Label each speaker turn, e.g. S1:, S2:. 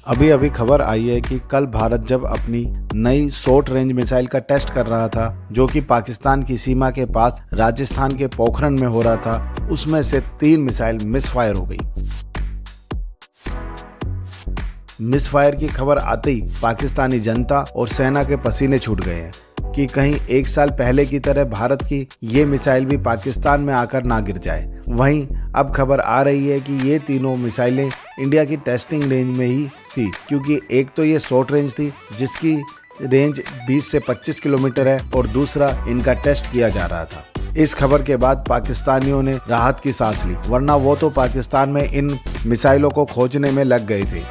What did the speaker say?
S1: अभी अभी खबर आई है कि कल भारत जब अपनी नई शॉर्ट रेंज मिसाइल का टेस्ट कर रहा था, जो कि पाकिस्तान की सीमा के पास राजस्थान के पोखरण में हो रहा था, उसमें से 3 मिसाइल मिसफायर हो गई। मिसफायर की खबर आते ही पाकिस्तानी जनता और सेना के पसीने छूट गए हैं कि कहीं 1 साल पहले की तरह भारत की ये मिसाइल भी पाकिस्तान में आकर ना गिर जाए। वहीं अब खबर आ रही है कि ये तीनों मिसाइलें इंडिया की टेस्टिंग रेंज में ही थी, क्योंकि एक तो ये शॉर्ट रेंज थी जिसकी रेंज 20 से 25 किलोमीटर है और दूसरा इनका टेस्ट किया जा रहा था। इस खबर के बाद पाकिस्तानियों ने राहत की सांस ली, वरना वो तो पाकिस्तान में इन मिसाइलों को खोजने में लग गए थे।